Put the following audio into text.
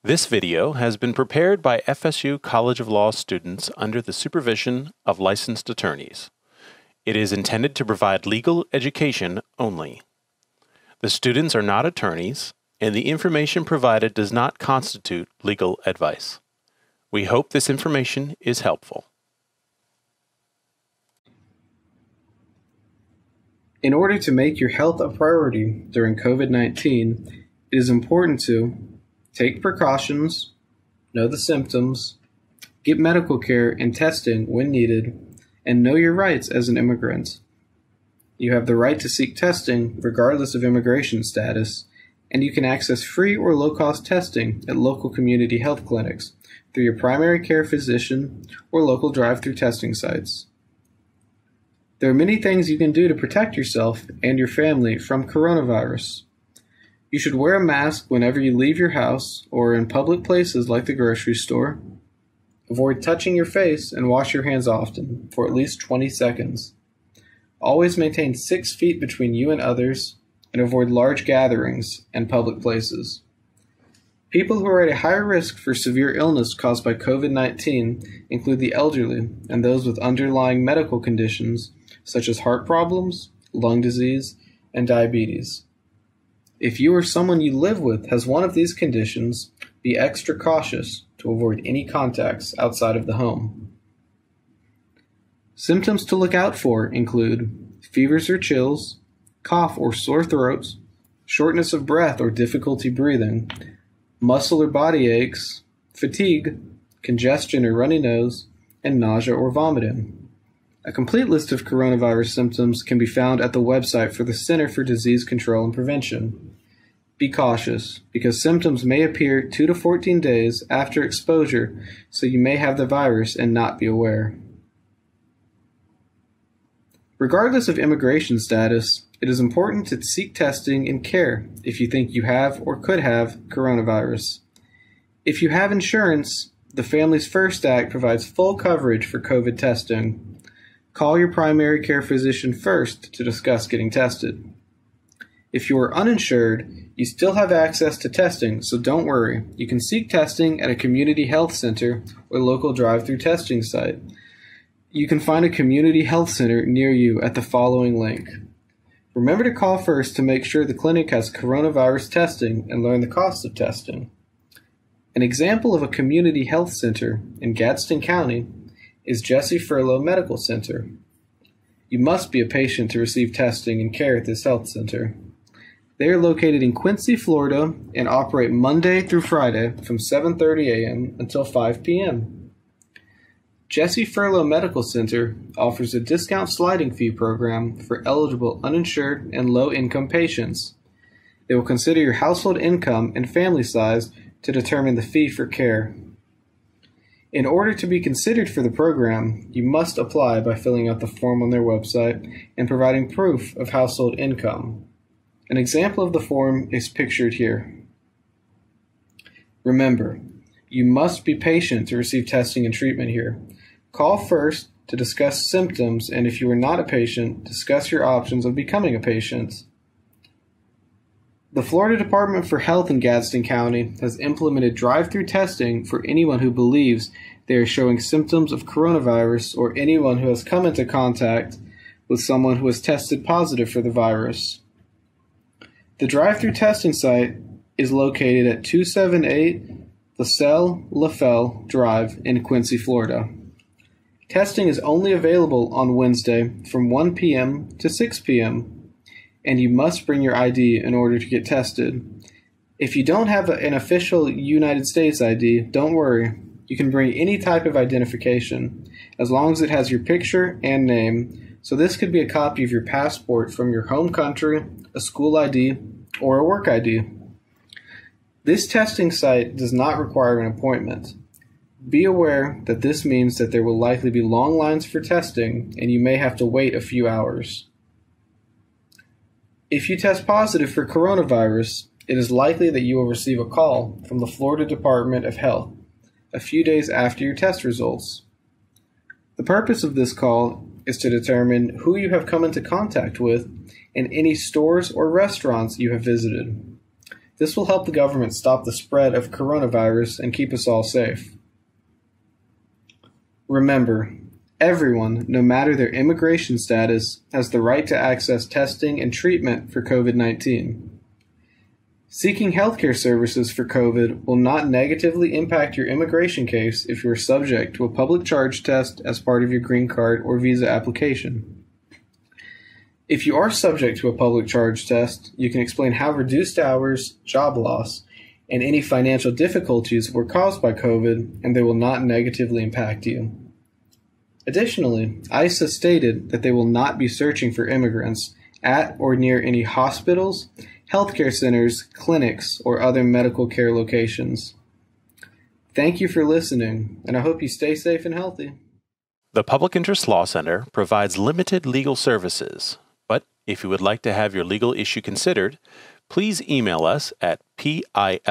This video has been prepared by FSU College of Law students under the supervision of licensed attorneys. It is intended to provide legal education only. The students are not attorneys, and the information provided does not constitute legal advice. We hope this information is helpful. In order to make your health a priority during COVID-19, it is important to take precautions, know the symptoms, get medical care and testing when needed, and know your rights as an immigrant. You have the right to seek testing regardless of immigration status, and you can access free or low-cost testing at local community health clinics through your primary care physician or local drive-through testing sites. There are many things you can do to protect yourself and your family from coronavirus. You should wear a mask whenever you leave your house or in public places like the grocery store. Avoid touching your face and wash your hands often for at least 20 seconds. Always maintain 6 feet between you and others and avoid large gatherings and public places. People who are at a higher risk for severe illness caused by COVID-19 include the elderly and those with underlying medical conditions such as heart problems, lung disease, and diabetes. If you or someone you live with has one of these conditions, be extra cautious to avoid any contacts outside of the home. Symptoms to look out for include fevers or chills, cough or sore throats, shortness of breath or difficulty breathing, muscle or body aches, fatigue, congestion or runny nose, and nausea or vomiting. A complete list of coronavirus symptoms can be found at the website for the Center for Disease Control and Prevention. Be cautious, because symptoms may appear 2 to 14 days after exposure, so you may have the virus and not be aware. Regardless of immigration status, it is important to seek testing and care if you think you have or could have coronavirus. If you have insurance, the Families First Act provides full coverage for COVID testing. Call your primary care physician first to discuss getting tested. If you are uninsured, you still have access to testing, so don't worry. You can seek testing at a community health center or local drive-through testing site. You can find a community health center near you at the following link. Remember to call first to make sure the clinic has coronavirus testing and learn the cost of testing. An example of a community health center in Gadsden County is Jessie Furlow Medical Center. You must be a patient to receive testing and care at this health center. They are located in Quincy, Florida, and operate Monday through Friday from 7:30 a.m. until 5 p.m. Jessie Furlow Medical Center offers a discount sliding fee program for eligible uninsured and low-income patients. They will consider your household income and family size to determine the fee for care. In order to be considered for the program, you must apply by filling out the form on their website and providing proof of household income. An example of the form is pictured here. Remember, you must be patient to receive testing and treatment here. Call first to discuss symptoms, and if you are not a patient, discuss your options of becoming a patient. The Florida Department for Health in Gadsden County has implemented drive-through testing for anyone who believes they are showing symptoms of coronavirus or anyone who has come into contact with someone who has tested positive for the virus. The drive-through testing site is located at 278 Lasalle, Leffall Drive in Quincy, Florida. Testing is only available on Wednesday from 1 p.m. to 6 p.m. and you must bring your ID in order to get tested. If you don't have an official United States ID, don't worry. You can bring any type of identification, as long as it has your picture and name. So this could be a copy of your passport from your home country, a school ID, or a work ID. This testing site does not require an appointment. Be aware that this means that there will likely be long lines for testing, and you may have to wait a few hours. If you test positive for coronavirus, it is likely that you will receive a call from the Florida Department of Health a few days after your test results. The purpose of this call is to determine who you have come into contact with and any stores or restaurants you have visited. This will help the government stop the spread of coronavirus and keep us all safe. Remember, everyone, no matter their immigration status, has the right to access testing and treatment for COVID-19. Seeking healthcare services for COVID will not negatively impact your immigration case if you are subject to a public charge test as part of your green card or visa application. If you are subject to a public charge test, you can explain how reduced hours, job loss, and any financial difficulties were caused by COVID, and they will not negatively impact you. Additionally, ICE has stated that they will not be searching for immigrants at or near any hospitals, healthcare centers, clinics, or other medical care locations. Thank you for listening, and I hope you stay safe and healthy. The Public Interest Law Center provides limited legal services, but if you would like to have your legal issue considered, please email us at pilc@law.fsu.edu.